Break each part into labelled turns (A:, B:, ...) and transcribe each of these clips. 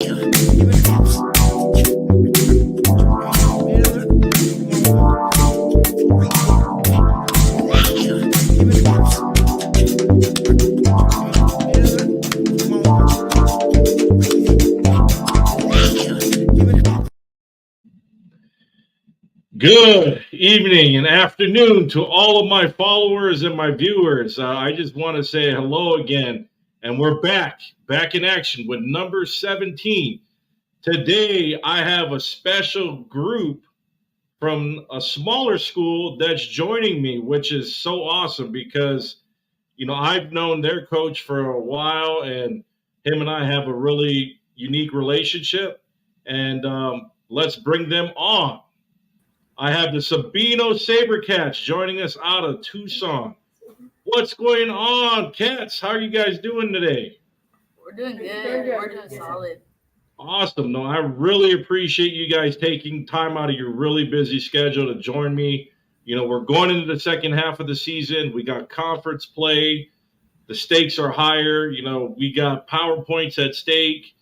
A: Good evening and afternoon to all of my followers and my viewers. I just want to say hello again, and we're back in action with number 17. Today, I have a special group from a smaller school that's joining me, which is so awesome because, I've known their coach for a while, and him and I have a really unique relationship. And let's bring them on. I have the Sabino Sabercats joining us out of Tucson. What's going on, Cats? How are you guys doing today?
B: We're doing good. We're doing solid.
A: Awesome. No, I really appreciate you guys taking time out of your really busy schedule to join me. We're going into the second half of the season. We got conference play. The stakes are higher. We got PowerPoints at stake.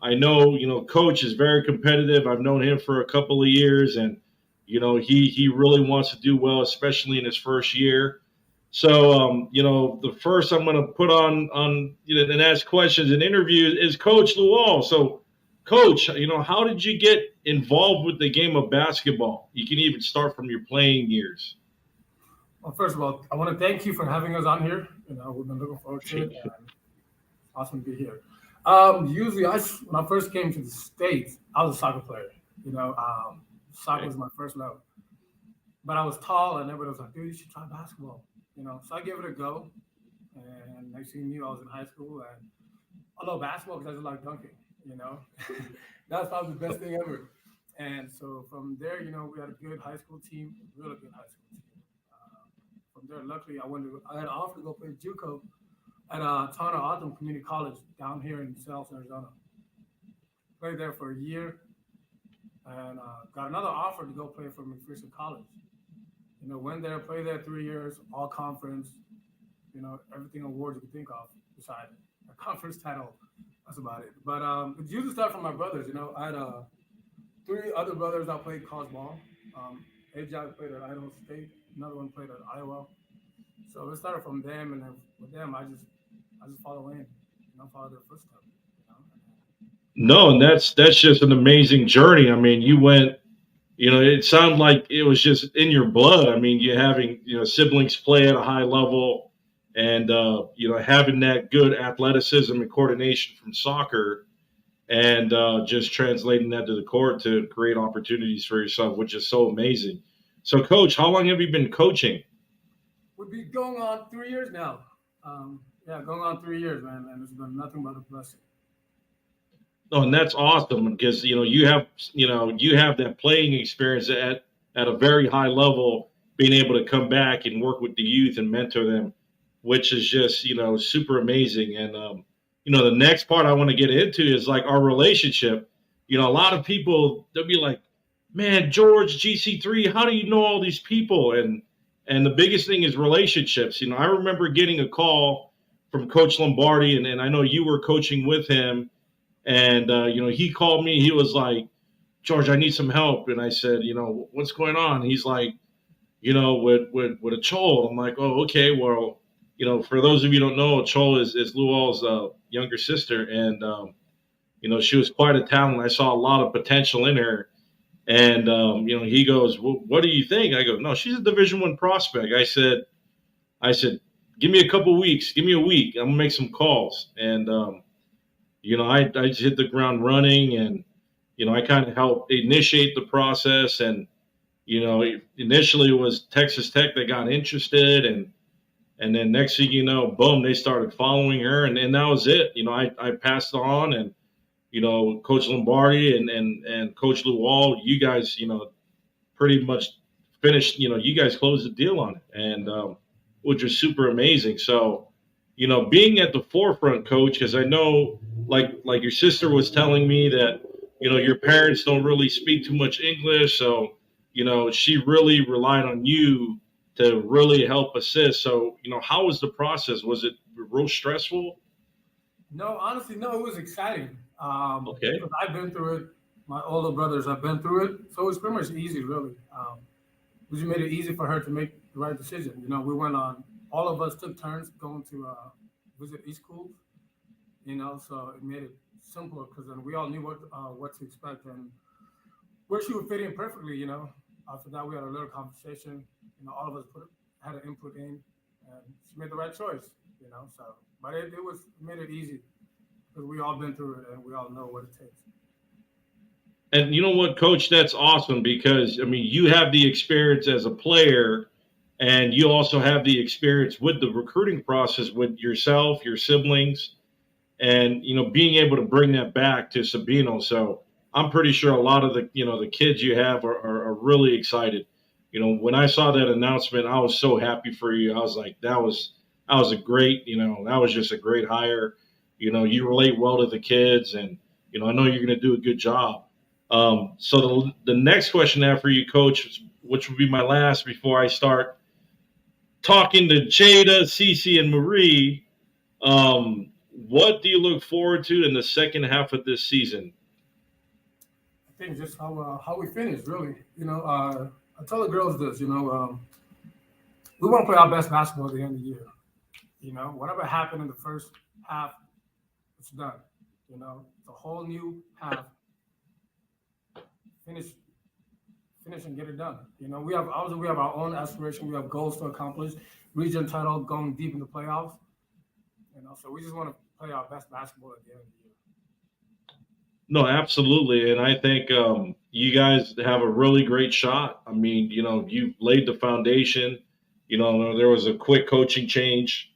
A: I know, Coach is very competitive. I've known him for a couple of years, and he really wants to do well, especially in his first year. So, the first I'm going to put on and ask questions and interviews is Coach Lual. So, Coach, how did you get involved with the game of basketball? You can even start from your playing years.
C: Well, first of all, I want to thank you for having us on here. We've been looking forward to it. And awesome to be here. Usually, when I first came to the States, I was a soccer player. Soccer was my first love. But I was tall, and everybody was like, dude, you should try basketball. So I gave it a go. And next thing you knew, I was in high school. And I love basketball because I just like dunking, That's probably the best thing ever. And so from there, we had a good high school team, really good high school team. From there, luckily, I had an offer to go play JUCO at Tanner Autumn Community College down here in South Arizona. Played there for a year. And got another offer to go play for McPherson College. Went there, played there 3 years, all conference, everything awards you could think of besides a conference title. That's about it. But it usually started from my brothers. I had 3 other brothers that played college ball. AJ played at Idaho State. Another one played at Iowa. So it started from them, and then with them, I just follow in, follow their footsteps.
A: No, and that's just an amazing journey. I mean, you went, it sounded like it was just in your blood. I mean, you having, siblings play at a high level and, having that good athleticism and coordination from soccer and just translating that to the court to create opportunities for yourself, which is so amazing. So, Coach, how long have you been coaching?
C: We'll be going on 3 years now. Going on 3 years, man, and it's been nothing but a blessing.
A: Oh, and that's awesome because you have that playing experience at a very high level, being able to come back and work with the youth and mentor them, which is just super amazing. And the next part I want to get into is like our relationship. A lot of people, they'll be like, "Man, George, GC3, how do you know all these people?" And the biggest thing is relationships. I remember getting a call from Coach Lombardi, and I know you were coaching with him. And, he called me. He was like, "George, I need some help." And I said, "What's going on?" He's like, with a Chol. I'm like, "Oh, okay. Well, for those of you who don't know, Chol is Lual's younger sister. And, she was quite a talent. I saw a lot of potential in her." And, he goes, "Well, what do you think?" I go, "No, she's a Division I prospect." I said, "Give me a couple weeks. Give me a week. I'm going to make some calls." And, I just hit the ground running and, I kind of helped initiate the process. And, initially it was Texas Tech that got interested. And then next thing you know, boom, they started following her. And that was it. I passed on and, Coach Lombardi and Coach Lual, you guys, pretty much finished, you guys closed the deal on it. And which was super amazing. So, being at the forefront, Coach, because I know, like your sister was telling me that, your parents don't really speak too much English. So, she really relied on you to really help assist. So, how was the process? Was it real stressful?
C: No, honestly, no, it was exciting.
A: Okay.
C: Because I've been through it. My older brothers have been through it. So it's pretty much easy, really. We just made it easy for her to make the right decision. You know, we went on, all of us took turns going to visit each schools, you know, so it made it simpler because then we all knew what to expect and where she would fit in perfectly, you know. After that, we had a little conversation. You know, all of us had an input in, and she made the right choice, you know. So, but it made it easy because we all been through it and we all know what it takes.
A: And you know what, Coach? That's awesome because, I mean, you have the experience as a player and you also have the experience with the recruiting process with yourself, your siblings, and, you know, being able to bring that back to Sabino. So I'm pretty sure a lot of the kids you have are really excited. You know, when I saw that announcement, I was so happy for you. I was like, that was a great, that was just a great hire. You know, you relate well to the kids and, I know you're going to do a good job. So the next question I have for you, Coach, which will be my last before I start talking to Jayda, Cece, and Marie, what do you look forward to in the second half of this season?
C: I think just how we finish, really. You know, I tell the girls this. You know, we want to play our best basketball at the end of the year. You know, whatever happened in the first half, it's done. You know, it's a whole new half. Finish and get it done. You know, we have our own aspiration. We have goals to accomplish. Region title, going deep in the playoffs. You know, so we just want to play our best basketball at the end of the year.
A: No, absolutely, and I think you guys have a really great shot. I mean, you've laid the foundation. There was a quick coaching change.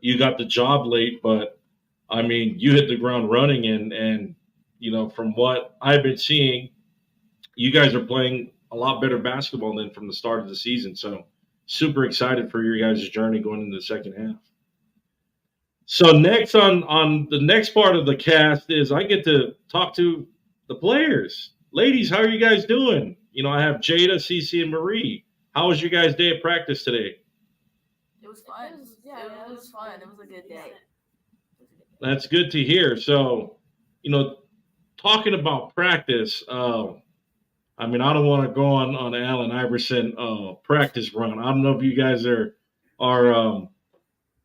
A: You got the job late, but I mean, you hit the ground running, and from what I've been seeing, you guys are playing a lot better basketball than from the start of the season. So super excited for your guys' journey going into the second half. So next on the next part of the cast is I get to talk to the players. Ladies, how are you guys doing? I have Jayda, Cece, and Marie. How was your guys' day of practice today?
B: It was fun. It was fun. It was a good day.
A: That's good to hear. So, talking about practice, I mean, I don't want to go on Allen Iverson practice run. I don't know if you guys are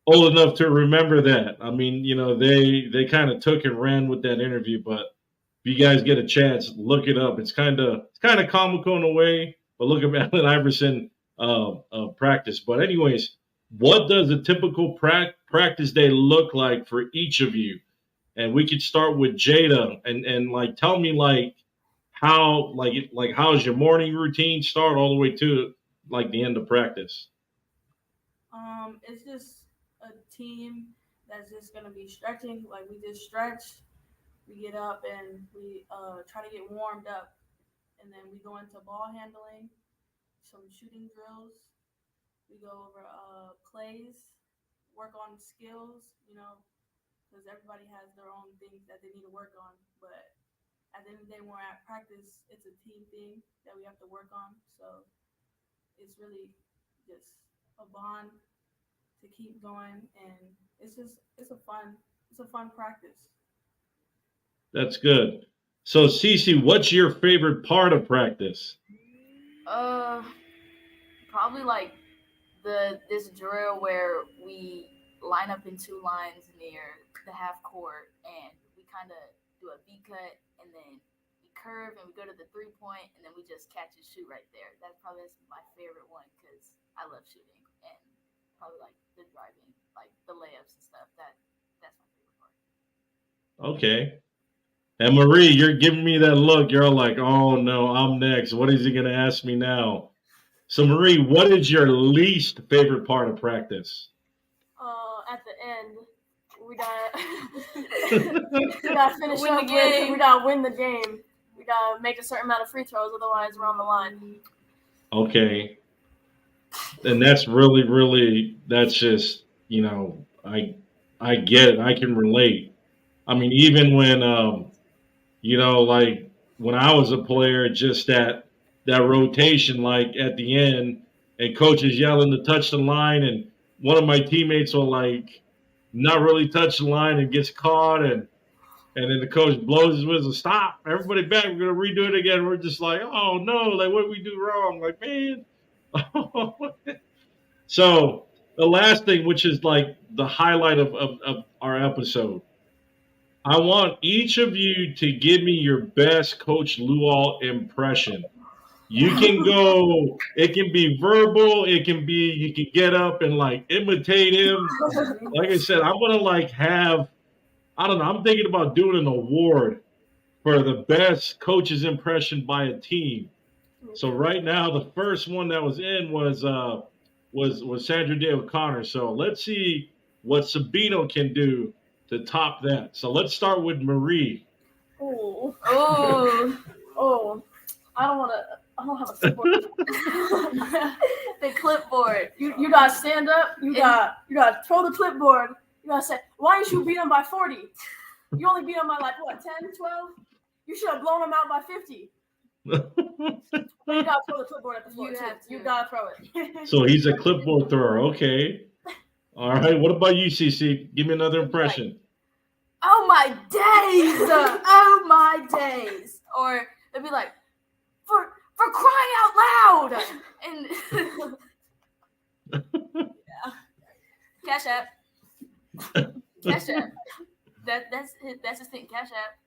A: old enough to remember that. I mean, they kind of took and ran with that interview, but if you guys get a chance, look it up. It's kind of comical in a way, but look at Allen Iverson practice. But anyways, what does a typical practice day look like for each of you? And we could start with Jayda and like tell me how how's your morning routine start all the way to like the end of practice?
B: It's just a team that's just gonna be stretching. Like we just stretch, we get up and we try to get warmed up, and then we go into ball handling, some shooting drills. We go over plays, work on skills, because everybody has their own things that they need to work on. But at the end of the day, when we're at practice, it's a team thing that we have to work on. So it's really just a bond to keep going, and it's a fun practice.
A: That's good. So Cece, what's your favorite part of practice?
B: Probably like this drill where we line up in two lines near the half court, and we kind of do a V cut, and then we curve and we go to the 3-point, and then we just catch and shoot right there. That's probably my favorite one because I love shooting, and probably like the driving, like the layups and stuff. That's my favorite part.
A: Okay. And Marie, you're giving me that look. You're like, oh no, I'm next. What is he going to ask me now? So Marie, what is your least favorite part of practice?
D: At the end, we gotta finish up the game. We gotta win the game. We gotta make a certain amount of free throws, otherwise we're on the line.
A: Okay. And that's really that's just, I get it. I can relate. I mean, even when like when I was a player, just that rotation, like at the end, and coach is yelling to touch the line, and one of my teammates will like not really touch the line and gets caught, and And then the coach blows his whistle, stop, everybody back, we're going to redo it again. We're just like, oh, no, like, what did we do wrong? Like, man. So the last thing, which is like the highlight of our episode, I want each of you to give me your best Coach Lual impression. You can go, it can be verbal, it can be, you can get up and like imitate him. Like I said, I'm going to like have, I don't know, I'm thinking about doing an award for the best coach's impression by a team. So right now, the first one that was in was Sandra Day O'Connor. So let's see what Sabino can do to top that. So let's start with Marie.
D: Oh, I don't have a clipboard. The clipboard.
B: You gotta stand up. You gotta throw the clipboard. You gotta say, why didn't you beat them by 40? You only beat them by like what, 10, 12? You should have blown them out by 50. You gotta throw the clipboard at the floor. You gotta throw it.
A: So he's a clipboard thrower. Okay. All right. What about you, Cece? Give me another impression.
B: Oh my days! Oh my days! Or it'd be like, for crying out loud! And yeah. Cash App. Cash App. That's his thing. Cash App.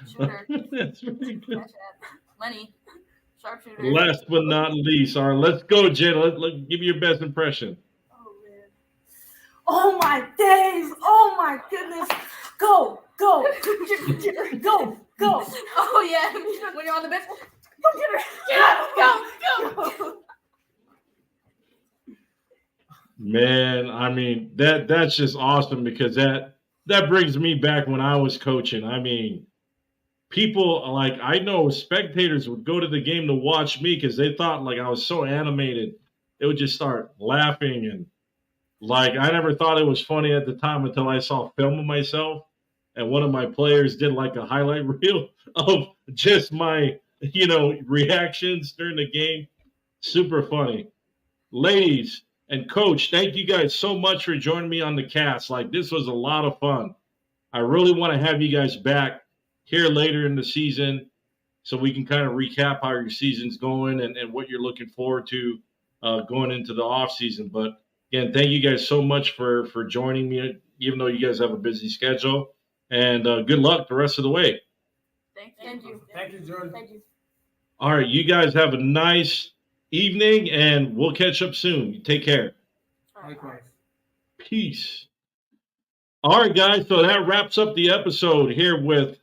B: Shooter.
A: That's really good.
B: Cash App. Money. Sharpshooter.
A: Last but not least, all right, let's go, Jayda. Let's give me your best impression.
B: Oh man. Oh my days! Oh my goodness! Go! Go! Oh yeah! When you're on the bench, go get her! Get up! Go!
A: Man, I mean that's just awesome because that brings me back when I was coaching. I mean, people like I know spectators would go to the game to watch me because they thought like I was so animated. They would just start laughing and like I never thought it was funny at the time until I saw film of myself and one of my players did like a highlight reel of just my reactions during the game. Super funny. Ladies and Coach, thank you guys so much for joining me on the cast. Like this was a lot of fun. I really want to have you guys back here later in the season so we can kind of recap how your season's going and what you're looking forward to going into the off season. But again, thank you guys so much for joining me, even though you guys have a busy schedule. And good luck the rest of the way.
B: Thank you.
C: Thank you, Jordan.
B: Thank you.
A: All right, you guys have a nice evening, and we'll catch up soon. Take care.
C: Likewise.
A: Peace. All right, guys, so that wraps up the episode here with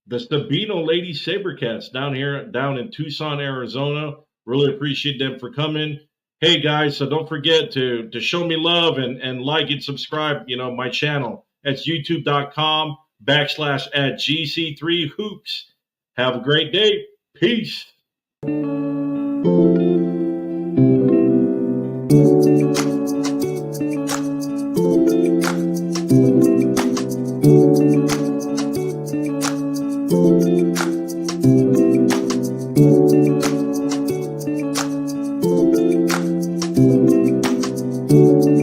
A: the Sabino Lady Sabercats down in Tucson, Arizona. Really appreciate them for coming. Hey, guys, so don't forget to show me love and like and subscribe, my channel. That's youtube.com/@GC3Hoops. Have a great day. Peace.